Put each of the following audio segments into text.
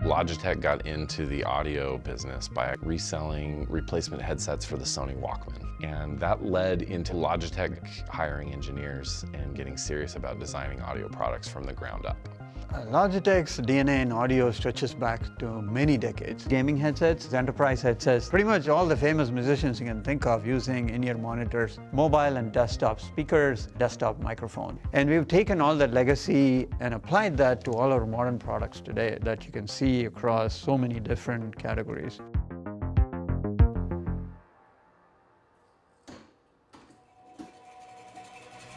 Logitech got into the audio business by reselling replacement headsets for the Sony Walkman. And that led into Logitech hiring engineers and getting serious about designing audio products from the ground up. Logitech's DNA in audio stretches back to many decades. Gaming headsets, enterprise headsets, pretty much all the famous musicians you can think of using in-ear monitors, mobile and desktop speakers, desktop microphone. And we've taken all that legacy and applied that to all our modern products today that you can see across so many different categories.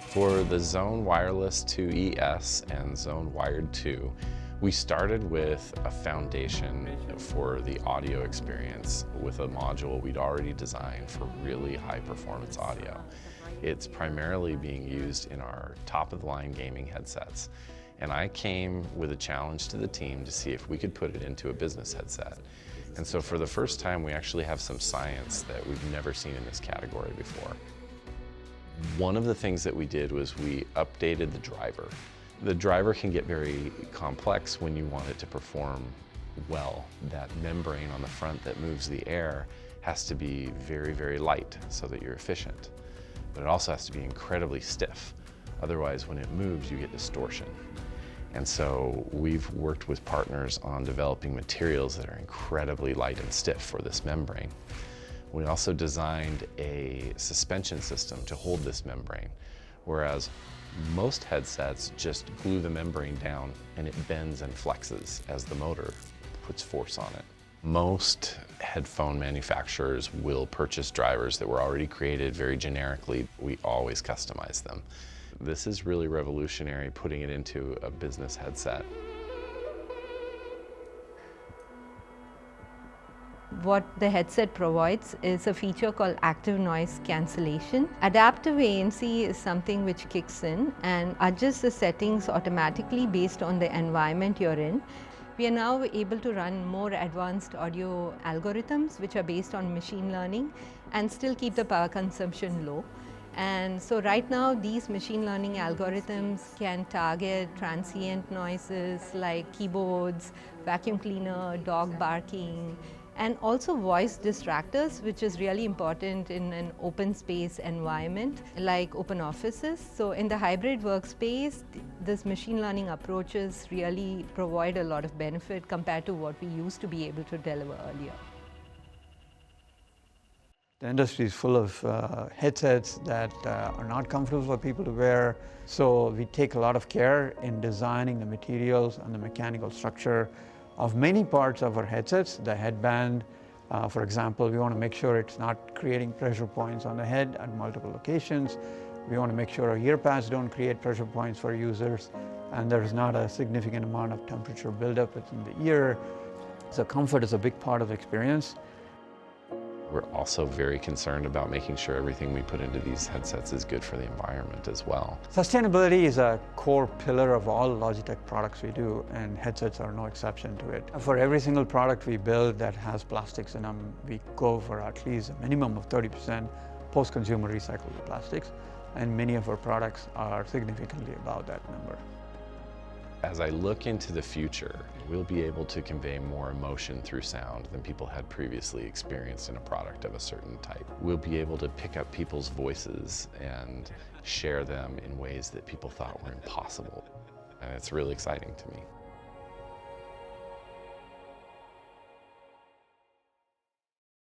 For the Zone Wireless 2 ES and Zone Wired 2, we started with a foundation for the audio experience with a module we'd already designed for really high performance audio. It's primarily being used in our top-of-the-line gaming headsets. And I came with a challenge to the team to see if we could put it into a business headset. And so for the first time, we actually have some science that we've never seen in this category before. One of the things that we did was we updated the driver. The driver can get very complex when you want it to perform well. That membrane on the front that moves the air has to be very, very light so that you're efficient. But it also has to be incredibly stiff. Otherwise, when it moves, you get distortion. And so we've worked with partners on developing materials that are incredibly light and stiff for this membrane. We also designed a suspension system to hold this membrane, whereas most headsets just glue the membrane down and it bends and flexes as the motor puts force on it. Most headphone manufacturers will purchase drivers that were already created very generically. We always customize them. This is really revolutionary, putting it into a business headset. What the headset provides is a feature called active noise cancellation. Adaptive ANC is something which kicks in and adjusts the settings automatically based on the environment you're in. We are now able to run more advanced audio algorithms which are based on machine learning and still keep the power consumption low. And so right now these machine learning algorithms can target transient noises like keyboards, vacuum cleaner, dog barking, and also voice distractors, which is really important in an open space environment like open offices. So in the hybrid workspace, this machine learning approaches really provide a lot of benefit compared to what we used to be able to deliver earlier. The industry is full of headsets that are not comfortable for people to wear. So we take a lot of care in designing the materials and the mechanical structure of many parts of our headsets. The headband, for example, we want to make sure it's not creating pressure points on the head at multiple locations. We want to make sure our ear pads don't create pressure points for users, and there's not a significant amount of temperature buildup within the ear. So comfort is a big part of the experience. We're also very concerned about making sure everything we put into these headsets is good for the environment as well. Sustainability is a core pillar of all Logitech products we do, and headsets are no exception to it. For every single product we build that has plastics in them, we go for at least a minimum of 30% post-consumer recycled plastics, and many of our products are significantly above that number. As I look into the future, we'll be able to convey more emotion through sound than people had previously experienced in a product of a certain type. We'll be able to pick up people's voices and share them in ways that people thought were impossible. And it's really exciting to me.